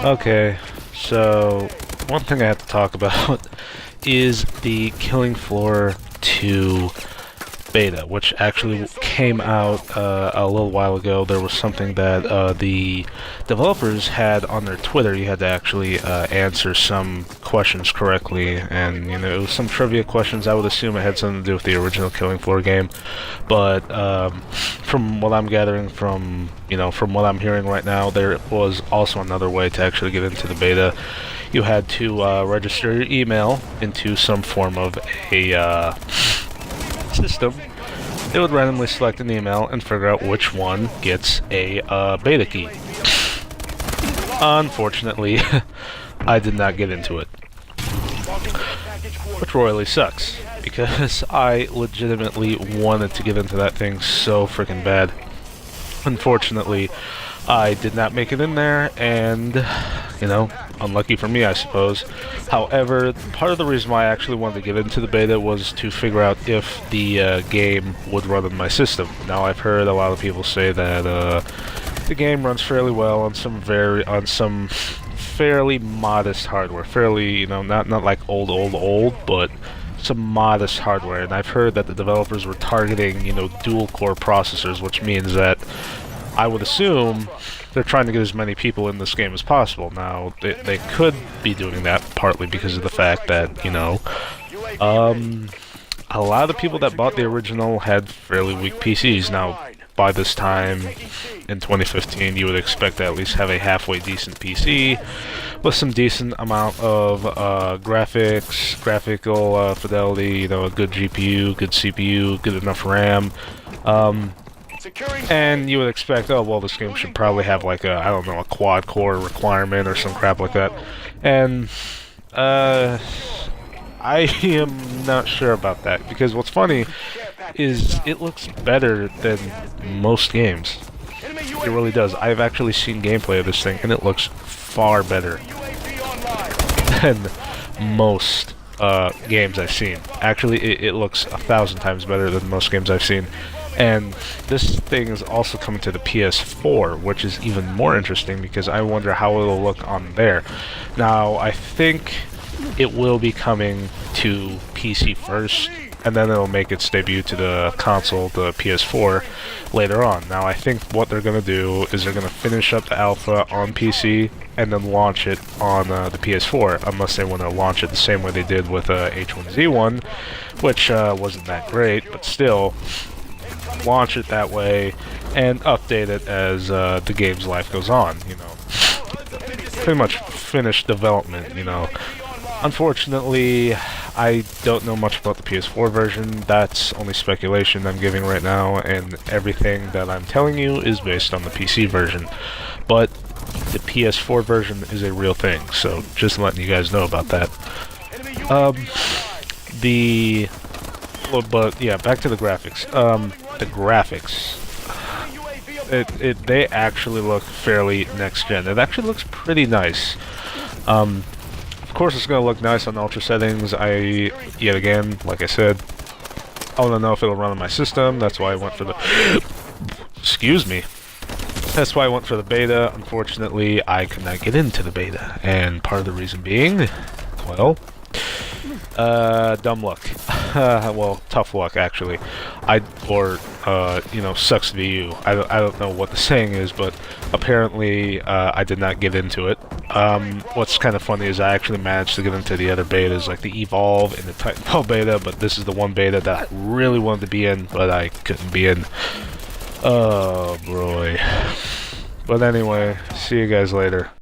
Okay, so one thing I have to talk about is the Killing Floor 2 beta, which actually came out a little while ago. There was something that the developers had on their Twitter. You had to actually answer some questions correctly, and it was some trivia questions. I would assume it had something to do with the original Killing Floor game, but from what I'm gathering from what I'm hearing right now, there was also another way to actually get into the beta. You had to register your email into some form of a system. It would randomly select an email and figure out which one gets a beta key. Unfortunately, I did not get into it, which royally sucks, because I legitimately wanted to get into that thing so freaking bad. Unfortunately, I did not make it in there, and, unlucky for me, I suppose. However, part of the reason why I actually wanted to get into the beta was to figure out if the game would run on my system. Now, I've heard a lot of people say that the game runs fairly well on some fairly modest hardware. Fairly, not like old, but some modest hardware. And I've heard that the developers were targeting, dual-core processors, which means that I would assume they're trying to get as many people in this game as possible. Now, they could be doing that partly because of the fact that, a lot of the people that bought the original had fairly weak PCs. Now, by this time in 2015, you would expect to at least have a halfway decent PC with some decent amount of graphical fidelity, a good GPU, good CPU, good enough RAM. And you would expect, oh, well, this game should probably have like a quad-core requirement or some crap like that. And, I am not sure about that, because what's funny is it looks better than most games. It really does. I've actually seen gameplay of this thing, and it looks far better than most games I've seen. Actually, it looks 1,000 times better than most games I've seen. And this thing is also coming to the PS4, which is even more interesting because I wonder how it'll look on there. Now, I think it will be coming to PC first, and then it'll make its debut to the console, the PS4, later on. Now, I think what they're going to do is they're going to finish up the alpha on PC and then launch it on the PS4, unless they want to launch it the same way they did with H1Z1, which wasn't that great, but still, launch it that way and update it as the game's life goes on, Pretty much finished development, Unfortunately, I don't know much about the PS4 version. That's only speculation I'm giving right now, and everything that I'm telling you is based on the PC version. But the PS4 version is a real thing, so just letting you guys know about that. But yeah, back to the graphics. The graphics, they actually look fairly next gen. It actually looks pretty nice. Of course, it's gonna look nice on ultra settings. Yet again, like I said, I want to know if it'll run on my system. That's why I went for the excuse me. That's why I went for the beta. Unfortunately, I could not get into the beta, and part of the reason being, well, dumb luck. Well, tough luck, actually. Sucks to be you. I don't know what the saying is, but apparently, I did not get into it. What's kind of funny is I actually managed to get into the other betas, like the Evolve and the Titanfall beta, but this is the one beta that I really wanted to be in, but I couldn't be in. Oh, boy. But anyway, see you guys later.